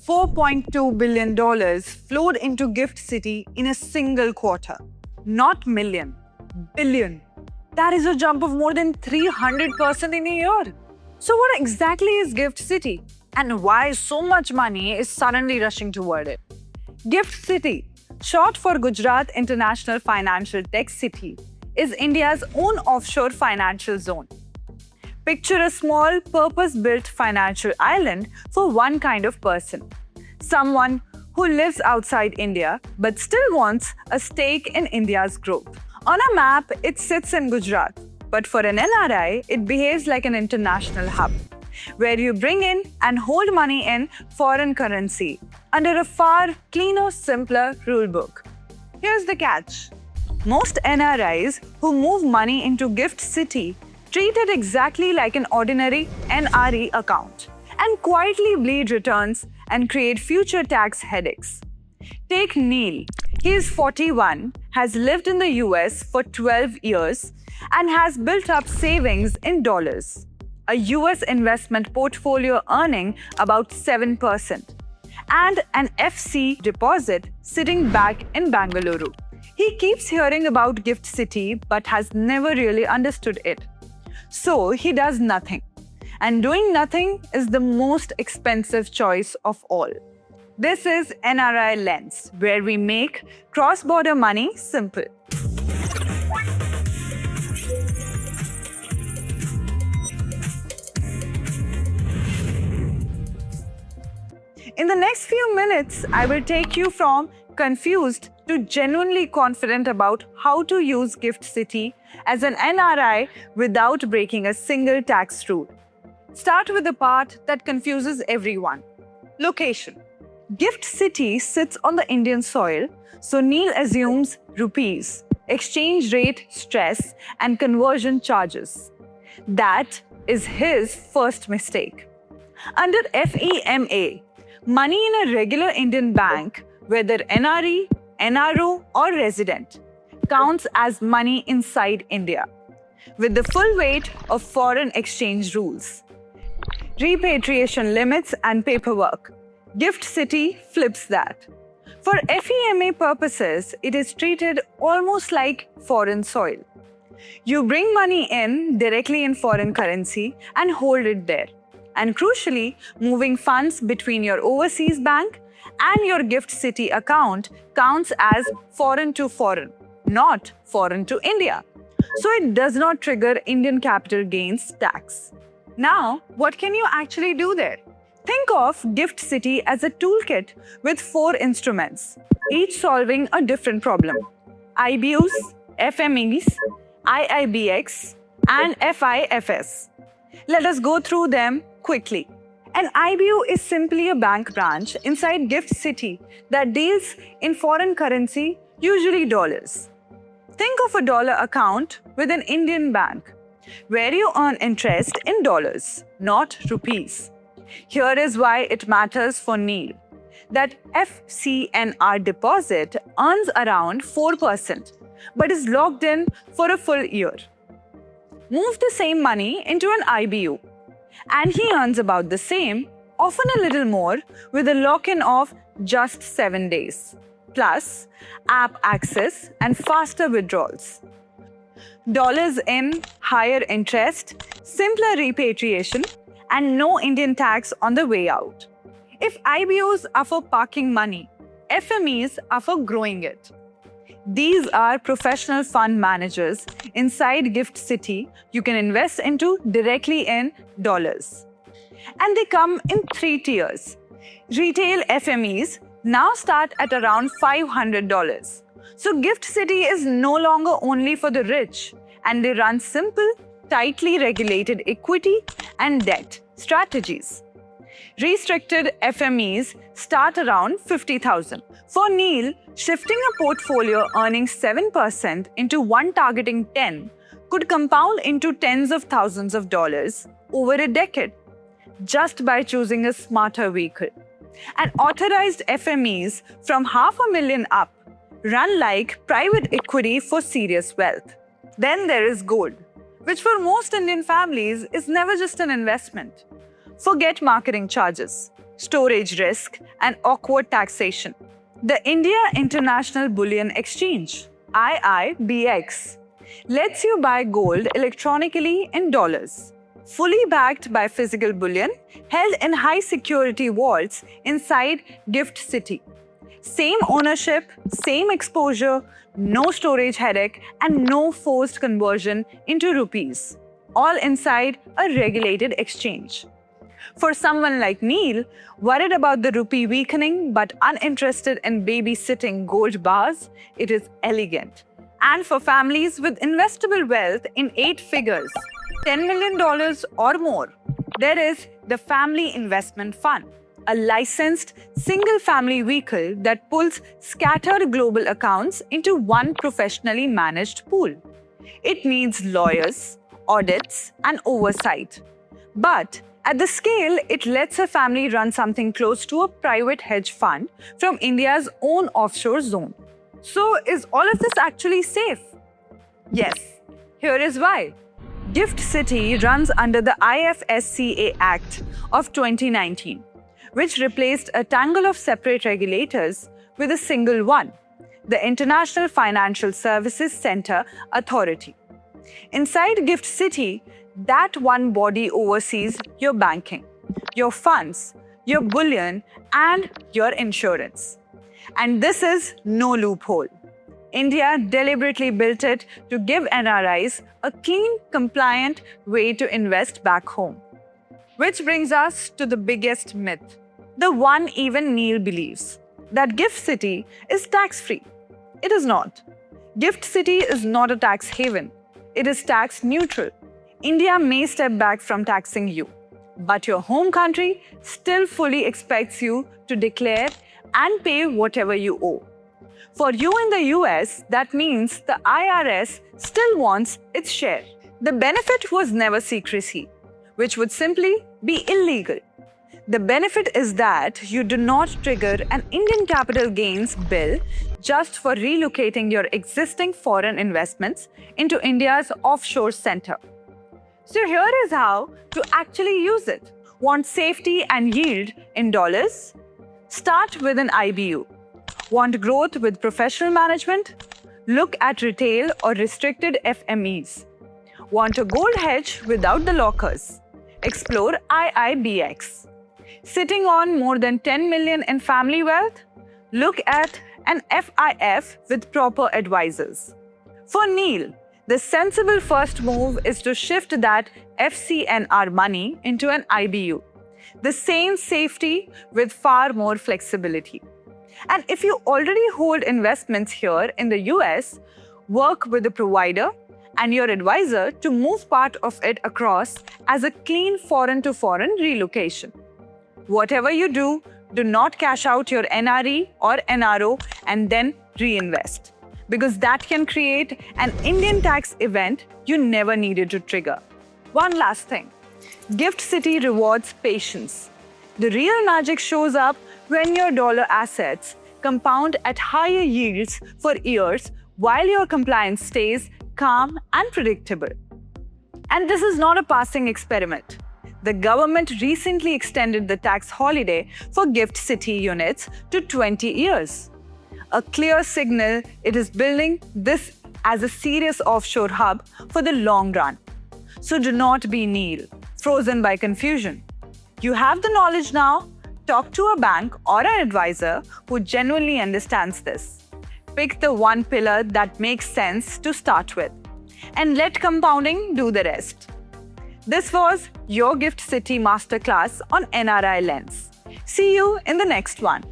$4.2 billion flowed into GIFT City in a single quarter. Not million, billion. That is a jump of more than 300% in a year. So what exactly is GIFT City? And why so much money is suddenly rushing toward it? GIFT City, short for Gujarat International Financial Tech City, is India's own offshore financial zone. Picture a small, purpose-built financial island for one kind of person. Someone who lives outside India but still wants a stake in India's growth. On a map, it sits in Gujarat, but for an NRI, it behaves like an international hub, where you bring in and hold money in foreign currency under a far cleaner, simpler rulebook. Here's the catch. Most NRIs who move money into GIFT City treat it exactly like an ordinary NRI account and quietly bleed returns and create future tax headaches. Take Neel. He is 41, has lived in the US for 12 years, and has built up savings in dollars. A US investment portfolio earning about 7%, and an FC deposit sitting back in Bengaluru. He keeps hearing about GIFT City but has never really understood it. So he does nothing. And doing nothing is the most expensive choice of all. This is NRI Lens, where we make cross-border money simple. In the next few minutes, I will take you from confused to genuinely confident about how to use GIFT City as an NRI without breaking a single tax rule. Start with the part that confuses everyone. Location. GIFT City sits on the Indian soil, so Neel assumes rupees, exchange rate stress, and conversion charges. That is his first mistake. Under FEMA, money in a regular Indian bank, whether NRE, NRO, or resident, counts as money inside India, with the full weight of foreign exchange rules, repatriation limits, and paperwork. GIFT City flips that. For FEMA purposes, it is treated almost like foreign soil. You bring money in directly in foreign currency and hold it there. And crucially, moving funds between your overseas bank and your GIFT City account counts as foreign to foreign, not foreign to India. So it does not trigger Indian capital gains tax. Now, what can you actually do there? Think of GIFT City as a toolkit with 4 instruments, each solving a different problem. IBUs, FMEs, IIBX, and FIFs. Let us go through them quickly. An IBU is simply a bank branch inside GIFT City that deals in foreign currency, usually dollars. Think of a dollar account with an Indian bank, where you earn interest in dollars, not rupees. Here is why it matters for Neel. That FCNR deposit earns around 4%, but is locked in for a full year. Move the same money into an IBU, and he earns about the same, often a little more, with a lock-in of just 7 days, plus app access and faster withdrawals. Dollars in, higher interest, simpler repatriation, and no Indian tax on the way out. If IBUs are for parking money, FMEs are for growing it. These are professional fund managers inside GIFT City you can invest into directly in dollars. And they come in 3 tiers. Retail FMEs now start at around $500. So GIFT City is no longer only for the rich, and they run simple, tightly regulated equity and debt strategies. Restricted FMEs start around 50,000. For Neel, shifting a portfolio earning 7% into one targeting 10 could compound into tens of thousands of dollars over a decade, just by choosing a smarter vehicle. And authorized FMEs from $500,000 up run like private equity for serious wealth. Then there is gold, which for most Indian families is never just an investment. Forget marketing charges, storage risk, and awkward taxation. The India International Bullion Exchange, IIBX, lets you buy gold electronically in dollars, fully backed by physical bullion held in high-security vaults inside Gift City. Same ownership, same exposure, no storage headache, and no forced conversion into rupees, all inside a regulated exchange. For someone like Neel, worried about the rupee weakening but uninterested in babysitting gold bars, it is elegant. And for families with investable wealth in 8 figures, $10 million or more, there is the Family Investment Fund, a licensed single-family vehicle that pulls scattered global accounts into one professionally managed pool. It needs lawyers, audits, and oversight. But at the scale, it lets a family run something close to a private hedge fund from India's own offshore zone. So, is all of this actually safe? Yes. Here is why. Gift City runs under the IFSCA Act of 2019, which replaced a tangle of separate regulators with a single one, the International Financial Services Center Authority. Inside Gift City, that one body oversees your banking, your funds, your bullion, and your insurance. And this is no loophole. India deliberately built it to give NRIs a clean, compliant way to invest back home. Which brings us to the biggest myth, the one even Neel believes, that Gift City is tax-free. It is not. Gift City is not a tax haven. It is tax neutral. India may step back from taxing you, but your home country still fully expects you to declare and pay whatever you owe. For you in the US, that means the IRS still wants its share. The benefit was never secrecy, which would simply be illegal. The benefit is that you do not trigger an Indian capital gains bill just for relocating your existing foreign investments into India's offshore center. So here is how to actually use it. Want safety and yield in dollars? Start with an IBU. Want growth with professional management? Look at retail or restricted FMEs. Want a gold hedge without the lockers? Explore IIBX. Sitting on more than 10 million in family wealth? Look at an FIF with proper advisors. For Neel, the sensible first move is to shift that FCNR money into an IBU. The same safety with far more flexibility. And if you already hold investments here in the US, work with the provider and your advisor to move part of it across as a clean foreign-to-foreign relocation. Whatever you do, do not cash out your NRI or NRO and then reinvest, because that can create an Indian tax event you never needed to trigger. One last thing. Gift City rewards patience. The real magic shows up when your dollar assets compound at higher yields for years while your compliance stays calm and predictable. And this is not a passing experiment. The government recently extended the tax holiday for Gift City units to 20 years. A clear signal it is building this as a serious offshore hub for the long run. So do not be Neel, frozen by confusion. You have the knowledge now. Talk to a bank or an advisor who genuinely understands this. Pick the one pillar that makes sense to start with, and let compounding do the rest. This was your Gift City Masterclass on NRI Lens. See you in the next one.